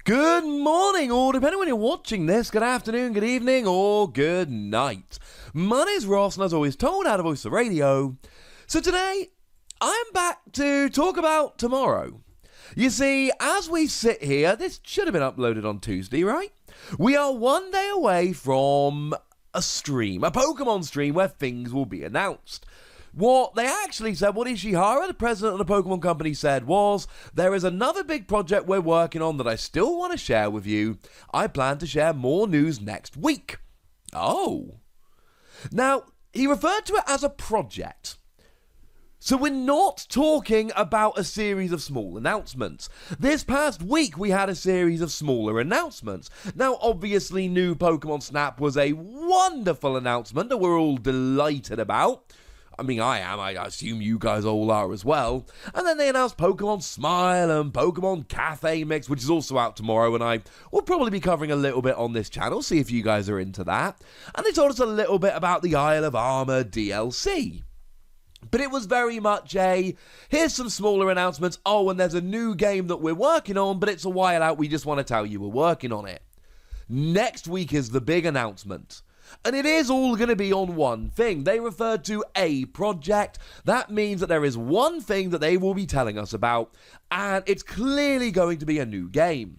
Good morning, or depending when you're watching this, good afternoon, good evening, or good night. My name's Ross, and as always, told out of Voice of Radio. So today, I'm back to talk about tomorrow. You see, as we sit here, this should have been uploaded on Tuesday, right? We are one day away from a stream, a Pokemon stream where things will be announced. What they actually said, what Ishihara, the president of the Pokemon company, said was, there is another big project we're working on that I still want to share with you. I plan to share more news next week. Oh. Now, he referred to it as a project. So we're not talking about a series of small announcements. This past week we had a series of smaller announcements. Now obviously new Pokemon Snap was a wonderful announcement that we're all delighted about. I mean, I am. I assume you guys all are as well. And then they announced Pokemon Smile and Pokemon Cafe Mix, which is also out tomorrow, and I will probably be covering a little bit on this channel, see if you guys are into that. And they told us a little bit about the Isle of Armor DLC. But it was very much a, here's some smaller announcements, oh, and there's a new game that we're working on, but it's a while out, we just want to tell you we're working on it. Next week is the big announcement. And it is all going to be on one thing. They referred to a project. That means that there is one thing that they will be telling us about, and it's clearly going to be a new game.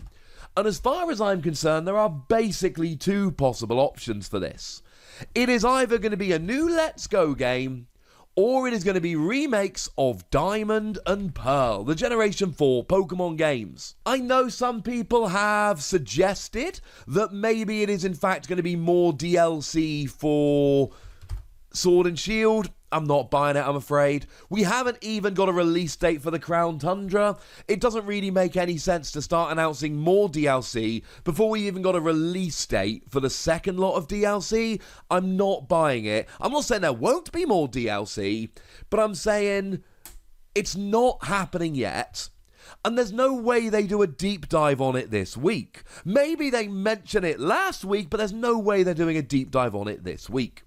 And as far as I'm concerned, there are basically two possible options for this. It is either going to be a new Let's Go game, or it is going to be remakes of Diamond and Pearl, the Generation 4 Pokemon games. I know some people have suggested that maybe it is in fact going to be more DLC for Sword and Shield. I'm not buying it, I'm afraid. We haven't even got a release date for the Crown Tundra. It doesn't really make any sense to start announcing more DLC before we even got a release date for the second lot of DLC. I'm not buying it. I'm not saying there won't be more DLC, but I'm saying it's not happening yet. And there's no way they do a deep dive on it this week. Maybe they mention it last week, but there's no way they're doing a deep dive on it this week.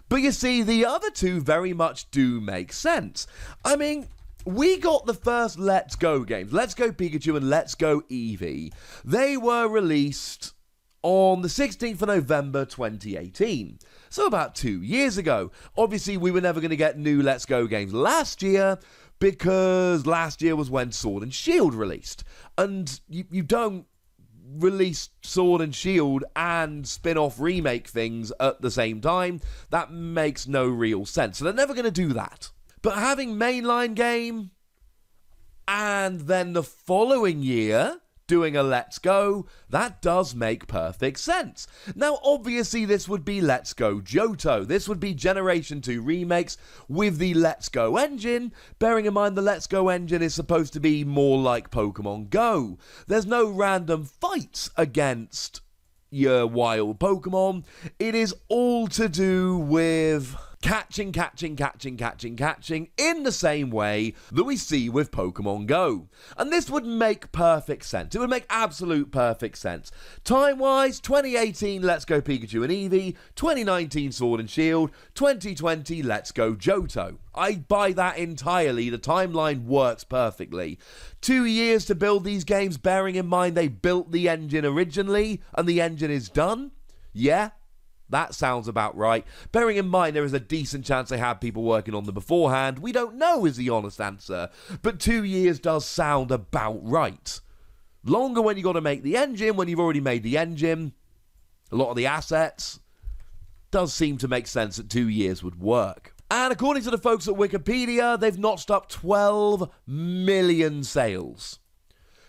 But you see, the other two very much do make sense. I mean, we got the first Let's Go games, Let's Go Pikachu and Let's Go Eevee. They were released on the 16th of November 2018, so about 2 years ago. Obviously, we were never going to get new Let's Go games last year, because last year was when Sword and Shield released. And you don't release Sword and Shield and spin-off remake things at the same time. That makes no real sense. So they're never going to do that. But having mainline game and then the following year doing a Let's Go, that does make perfect sense. Now, obviously, this would be Let's Go Johto. This would be Generation 2 remakes with the Let's Go engine, bearing in mind the Let's Go engine is supposed to be more like Pokemon Go. There's no random fights against your wild Pokemon. It is all to do with catching in the same way that we see with Pokemon Go. And this would make perfect sense. It would make absolute perfect sense. Time-wise, 2018 Let's Go Pikachu and Eevee, 2019 Sword and Shield, 2020 Let's Go Johto. I buy that entirely. The timeline works perfectly. 2 years to build these games, bearing in mind they built the engine originally and the engine is done? Yeah. That sounds about right. Bearing in mind there is a decent chance they had people working on them beforehand. We don't know is the honest answer. But 2 years does sound about right. Longer when you got to make the engine, when you've already made the engine. A lot of the assets. Does seem to make sense that 2 years would work. And according to the folks at Wikipedia, they've notched up 12 million sales.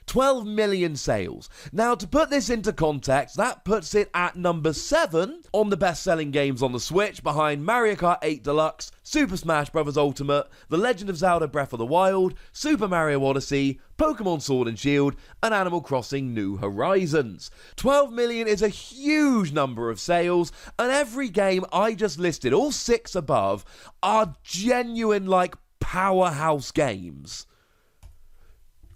12 million sales. Now, to put this into context, that puts it at number 7 on the best-selling games on the Switch, behind Mario Kart 8 Deluxe, Super Smash Bros. Ultimate, The Legend of Zelda Breath of the Wild, Super Mario Odyssey, Pokemon Sword and Shield, and Animal Crossing New Horizons. 12 million is a huge number of sales, and every game I just listed, all 6 above, are genuine, powerhouse games.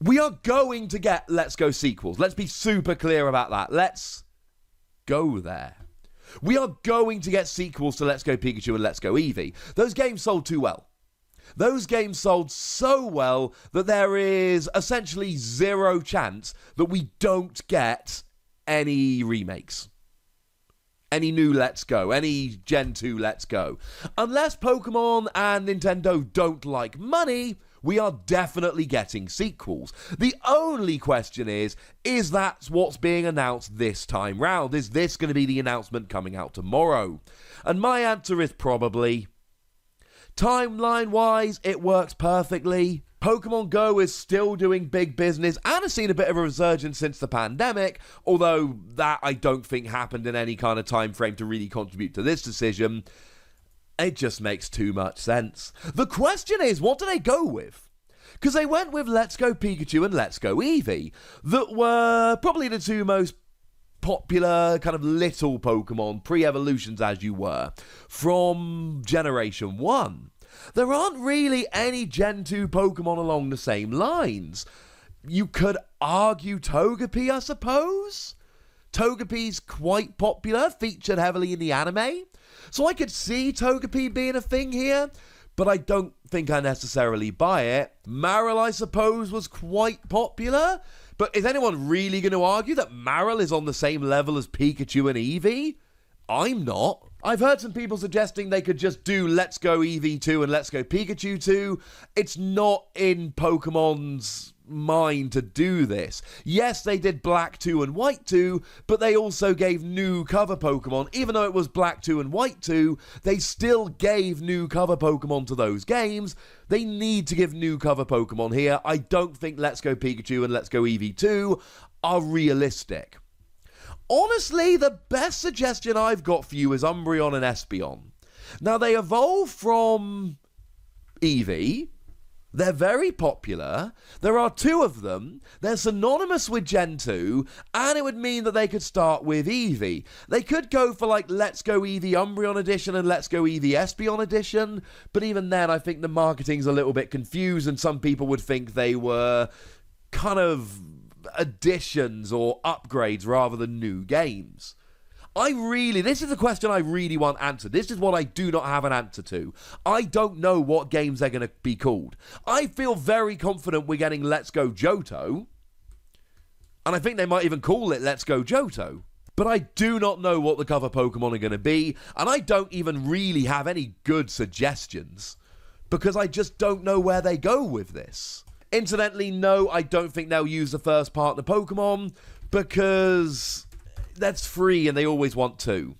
We are going to get Let's Go sequels. Let's be super clear about that. Let's go there. We are going to get sequels to Let's Go Pikachu and Let's Go Eevee. Those games sold too well. Those games sold so well that there is essentially zero chance that we don't get any remakes. Any new Let's Go, any Gen 2 Let's Go. Unless Pokemon and Nintendo don't like money, we are definitely getting sequels. The only question is that what's being announced this time round? Is this going to be the announcement coming out tomorrow? And my answer is probably. Timeline-wise, it works perfectly. Pokemon Go is still doing big business and has seen a bit of a resurgence since the pandemic, although that I don't think happened in any kind of time frame to really contribute to this decision. It just makes too much sense. The question is, what do they go with? Because they went with Let's Go Pikachu and Let's Go Eevee, that were probably the two most popular kind of little Pokemon, pre-evolutions as you were, from Generation 1. There aren't really any Gen 2 Pokemon along the same lines. You could argue Togepi, I suppose? Togepi's quite popular, featured heavily in the anime. So I could see Togepi being a thing here, but I don't think I necessarily buy it. Marill, I suppose, was quite popular, but is anyone really going to argue that Marill is on the same level as Pikachu and Eevee? I'm not. I've heard some people suggesting they could just do Let's Go Eevee 2 and Let's Go Pikachu 2. It's not in Pokemon's mind to do this. Yes, they did Black 2 and White 2, but they also gave new cover Pokemon. Even though it was Black 2 and White 2, they still gave new cover Pokemon to those games. They need to give new cover Pokemon here. I don't think Let's Go Pikachu and Let's Go Eevee 2 are realistic. Honestly, the best suggestion I've got for you is Umbreon and Espeon. Now, they evolve from Eevee. They're very popular. There are two of them. They're synonymous with Gen 2, and it would mean that they could start with Eevee. They could go for like Let's Go Eevee Umbreon Edition and Let's Go Eevee Espeon Edition, but even then I think the marketing's a little bit confused and some people would think they were kind of additions or upgrades rather than new games. This is the question I really want answered. This is what I do not have an answer to. I don't know what games they're going to be called. I feel very confident we're getting Let's Go Johto, and I think they might even call it Let's Go Johto. But I do not know what the cover Pokemon are going to be, and I don't even really have any good suggestions, because I just don't know where they go with this. Incidentally, no, I don't think they'll use the first partner Pokemon, because that's free and they always want to.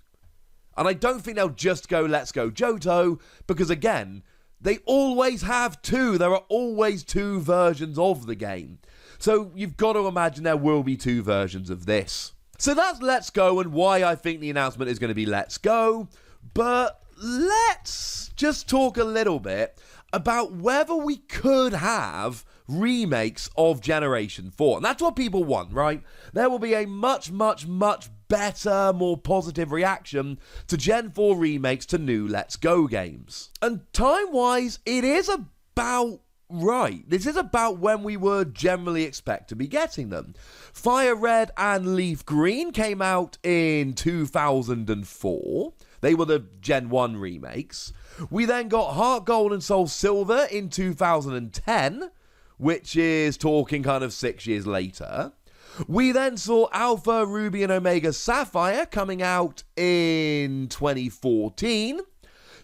And I don't think they'll just go Let's Go Johto, because again, they always have two. There are always two versions of the game. So you've got to imagine there will be two versions of this. So that's Let's Go and why I think the announcement is going to be Let's Go. But let's just talk a little bit about whether we could have remakes of Generation 4. And that's what people want, right? There will be a much, much, much better, more positive reaction to Gen 4 remakes to new Let's Go games. And time-wise, it is about right. This is about when we would generally expect to be getting them. Fire Red and Leaf Green came out in 2004. They were the Gen 1 remakes. We then got Heart Gold and Soul Silver in 2010, which is talking kind of 6 years later. We then saw Alpha, Ruby, and Omega Sapphire coming out in 2014.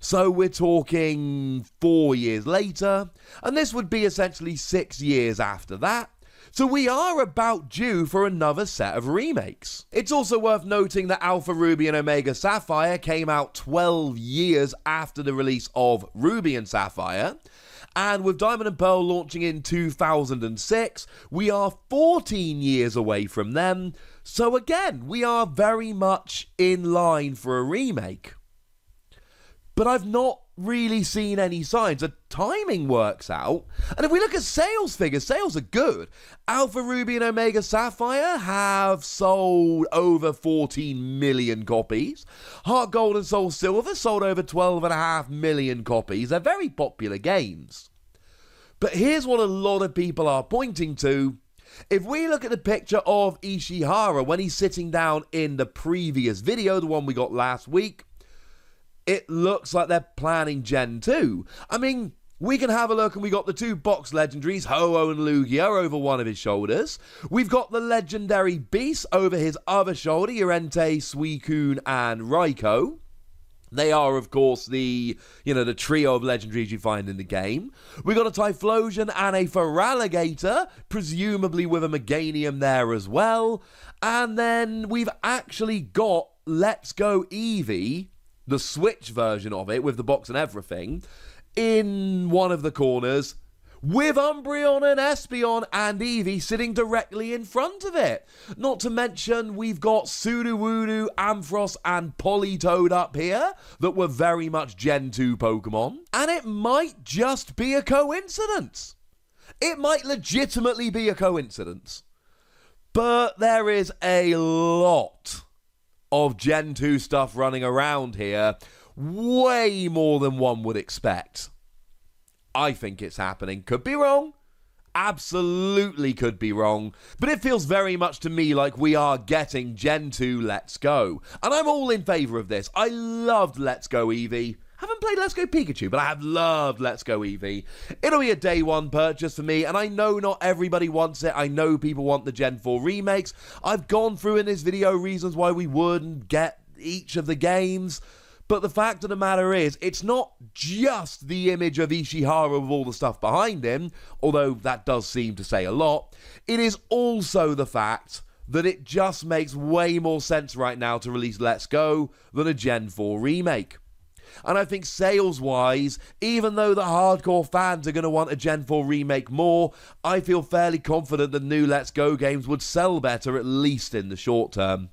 So we're talking 4 years later. And this would be essentially 6 years after that. So we are about due for another set of remakes. It's also worth noting that Alpha Ruby and Omega Sapphire came out 12 years after the release of Ruby and Sapphire. And with Diamond and Pearl launching in 2006, we are 14 years away from them. So again, we are very much in line for a remake. But I've not really seen any signs. The timing works out. And if we look at sales figures, sales are good. Alpha Ruby and Omega Sapphire have sold over 14 million copies. Heart Gold and Soul Silver sold over 12.5 million copies. They're very popular games. But here's what a lot of people are pointing to. If we look at the picture of Ishihara when he's sitting down in the previous video, the one we got last week, it looks like they're planning Gen 2. I mean, we can have a look, and we got the 2 box legendaries, Ho-Oh and Lugia, over one of his shoulders. We've got the legendary beasts over his other shoulder, Urente, Suicune, and Raikou. They are, of course, the trio of legendaries you find in the game. We got a Typhlosion and a Feraligatr, presumably with a Meganium there as well. And then we've actually got Let's Go Eevee, the Switch version of it, with the box and everything, in one of the corners, with Umbreon and Espeon and Eevee sitting directly in front of it. Not to mention, we've got Sudowoodo, Ampharos, and Politoed up here that were very much Gen 2 Pokemon. And it might just be a coincidence. It might legitimately be a coincidence. But there is a lot of Gen 2 stuff running around here. Way more than one would expect. I think it's happening. Could be wrong. Absolutely could be wrong. But it feels very much to me like we are getting Gen 2 Let's Go. And I'm all in favour of this. I loved Let's Go Eevee. Haven't played Let's Go Pikachu, but I have loved Let's Go Eevee. It'll be a day one purchase for me, and I know not everybody wants it. I know people want the Gen 4 remakes. I've gone through in this video reasons why we wouldn't get each of the games. But the fact of the matter is, it's not just the image of Ishihara with all the stuff behind him, although that does seem to say a lot. It is also the fact that it just makes way more sense right now to release Let's Go than a Gen 4 remake. And I think sales-wise, even though the hardcore fans are going to want a Gen 4 remake more, I feel fairly confident that new Let's Go games would sell better, at least in the short term.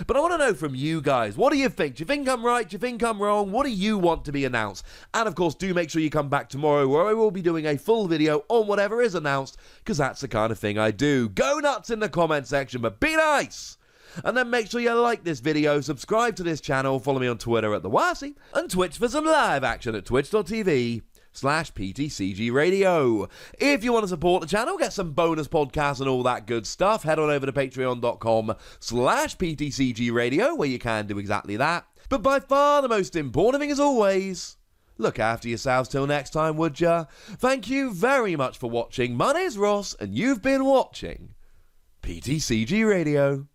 But I want to know from you guys, what do you think? Do you think I'm right? Do you think I'm wrong? What do you want to be announced? And of course, do make sure you come back tomorrow, where I will be doing a full video on whatever is announced, because that's the kind of thing I do. Go nuts in the comment section, but be nice! And then make sure you like this video, subscribe to this channel, follow me on Twitter at TheWasi, and Twitch for some live action at twitch.tv/PTCGRadio. If you want to support the channel, get some bonus podcasts and all that good stuff, head on over to patreon.com/PTCGRadio, where you can do exactly that. But by far the most important thing, as always, look after yourselves till next time, would ya? Thank you very much for watching. My name's Ross, and you've been watching PTCG Radio.